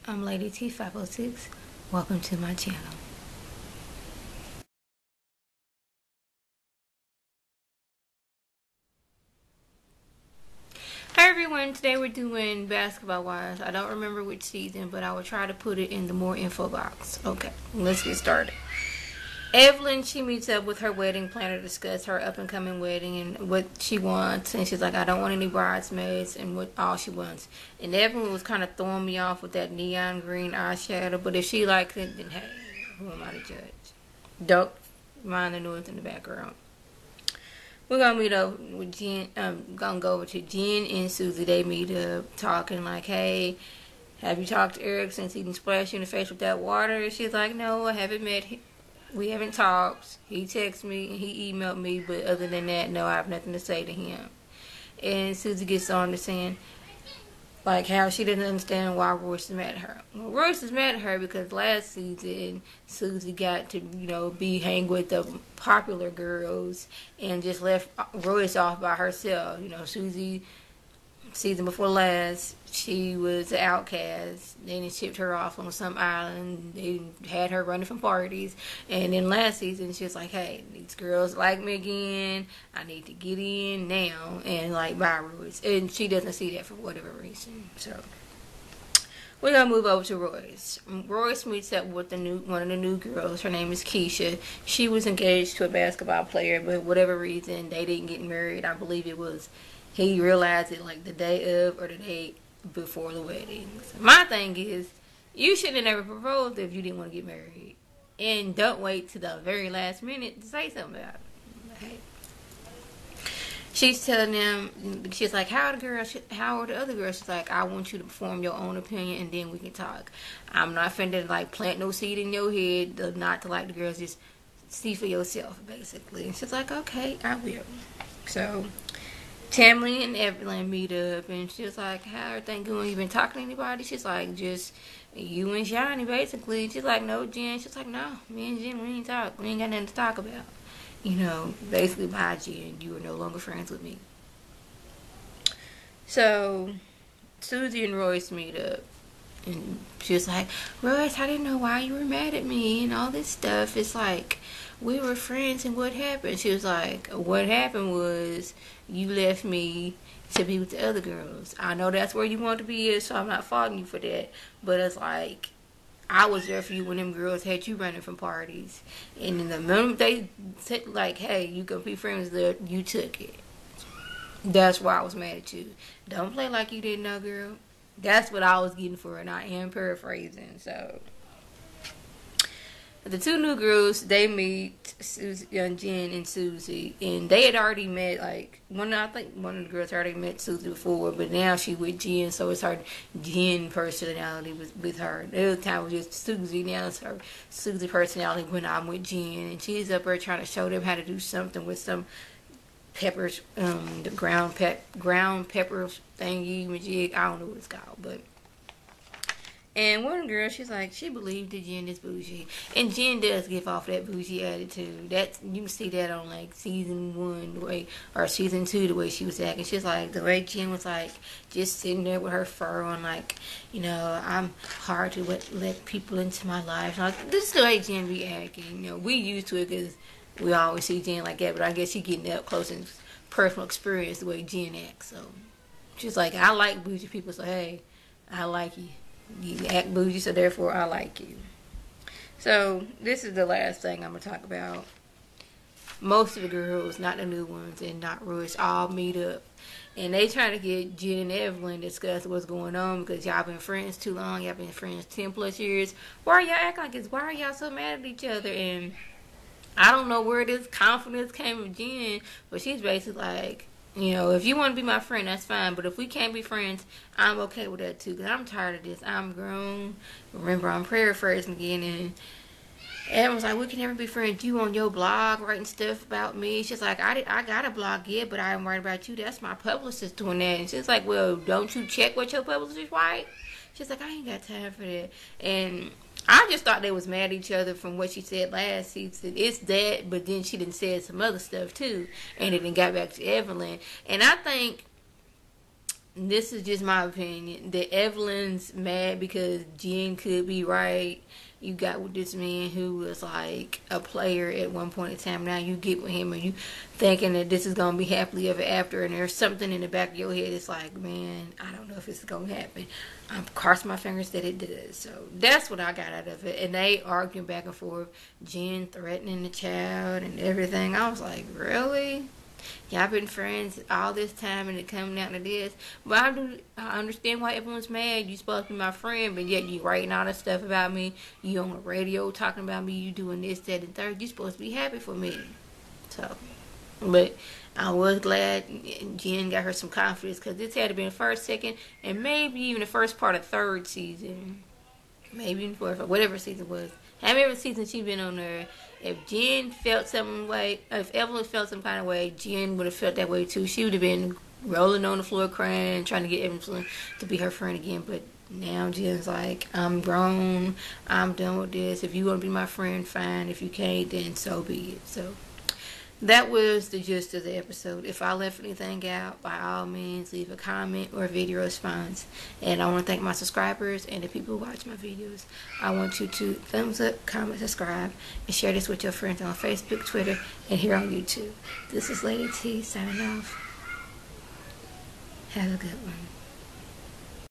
I'm Lady T506. Welcome to my channel. Hi everyone, today we're doing Basketball Wise. I don't remember which season, but I will try to put it in the more info box. Okay, let's get started. Evelyn, she meets up with her wedding planner to discuss her up-and-coming wedding and what she wants. And she's like, I don't want any bridesmaids, and what all she wants. And Evelyn was kind of throwing me off with that neon green eyeshadow. But if she likes it, then hey, who am I to judge? Don't mind the noise in the background. We're gonna meet up with Jen. Gonna go over to Jen and Susie. They meet up talking like, hey, have you talked to Eric since he didn't splash you in the face with that water? She's like, no, I haven't met him. We haven't talked. He texted me and he emailed me, but other than that, no, I have nothing to say to him. And Susie gets on to saying, like, how she doesn't understand why Royce is mad at her. Well, Royce is mad at her because last season, Susie got to, be hang with the popular girls and just left Royce off by herself. Susie, season before last, she was an outcast. They shipped her off on some island. They had her running from parties. And then last season, she was like, hey, these girls like me again. I need to get in now and, buy Royce. And she doesn't see that for whatever reason. So we're going to move over to Royce. Royce meets up with one of the new girls. Her name is Keisha. She was engaged to a basketball player, but for whatever reason, they didn't get married. I believe it was he realized it the day of or the day before the wedding. So my thing is, you should have never proposed if you didn't want to get married. And don't wait to the very last minute to say something about it. Hey. She's telling them, she's like, how are the other girls? She's like, I want you to form your own opinion and then we can talk. I'm not finna plant no seed in your head not to like the girls. Just see for yourself, basically. And she's like, okay, I will. So Tamlin and Evelyn meet up, and she was like, how everything going? You been talking to anybody? She's like, just you and Johnny, basically. She's like, no, Jen. She's like, no, me and Jen, we ain't talk. We ain't got nothing to talk about. Basically, by Jen, you are no longer friends with me. So Susie and Royce meet up, and she was like, Royce, I didn't know why you were mad at me and all this stuff. It's like, we were friends, and what happened? She was like, what happened was you left me to be with the other girls. I know that's where you want to be, so I'm not faulting you for that. But it's like, I was there for you when them girls had you running from parties. And in the moment they said, hey, you can be friends with her, you took it. That's why I was mad at you. Don't play like you didn't know, girl. That's what I was getting for, and I am paraphrasing, so. The two new girls, they meet Susie, Jen and Susie, and they had already met, I think one of the girls already met Susie before, but now she with Jen, so it's her Jen personality with her. The other time was just Susie, now it's her Susie personality when I'm with Jen, and she's up there trying to show them how to do something with some peppers, the ground pepper thingy majig, I don't know what it's called, but. And one girl, she's like, she believed that Jen is bougie. And Jen does give off that bougie attitude. You can see that on season 1, the way, or season 2, the way she was acting. She's like, the way Jen was just sitting there with her fur on, I'm hard to let people into my life. This is the way Jen be acting. We used to it because we always see Jen like that, but I guess she getting up close and personal experience the way Jen acts. So she's like, I like bougie people, so hey, I like you. You act bougie, so therefore I like you. So this is the last thing I'm going to talk about. Most of the girls, not the new ones and not Royce, all meet up. And they try to get Jen and Evelyn to discuss what's going on because y'all been friends too long. Y'all been friends 10 plus years. Why are y'all acting like this? Why are y'all so mad at each other? And I don't know where this confidence came from Jen, but she's basically like, if you want to be my friend, that's fine. But if we can't be friends, I'm okay with that too. Because I'm tired of this. I'm grown. Remember, I'm paraphrasing again. And everyone's like, we can never be friends. You on your blog writing stuff about me. She's like, I got a blog, yeah, but I'm writing about you. That's my publicist doing that. And she's like, well, don't you check what your publicist write? She's like, I ain't got time for that. And I just thought they was mad at each other from what she said last season. It's that, but then she done said some other stuff too, and it then got back to Evelyn. And I think this is just my opinion, that Evelyn's mad because Jen could be right. You got with this man who was like a player at one point in time. Now you get with him and you thinking that this is going to be happily ever after, and there's something in the back of your head that's like, man, I don't know if it's going to happen. I'm crossing my fingers that it does. So that's what I got out of it. And they arguing back and forth, Jen threatening the child and everything. I was like, really? Y'all been friends all this time and it coming down to this. But I understand why everyone's mad. You supposed to be my friend, but yet you writing all this stuff about me. You on the radio talking about me. You doing this, that, and third. You supposed to be happy for me. So, but I was glad Jen got her some confidence, because this had to be the first, second, and maybe even the first part of third season. Maybe even fourth, or whatever season was. However season she been on there, if Jen felt some way, if Evelyn felt some kind of way, Jen would have felt that way too. She would have been rolling on the floor crying, trying to get Evelyn to be her friend again. But now Jen's like, I'm grown, I'm done with this. If you want to be my friend, fine. If you can't, then so be it. So that was the gist of the episode. If I left anything out, by all means, leave a comment or a video response. And I want to thank my subscribers and the people who watch my videos. I want you to thumbs up, comment, subscribe, and share this with your friends on Facebook, Twitter, and here on YouTube. This is Lady T signing off. Have a good one.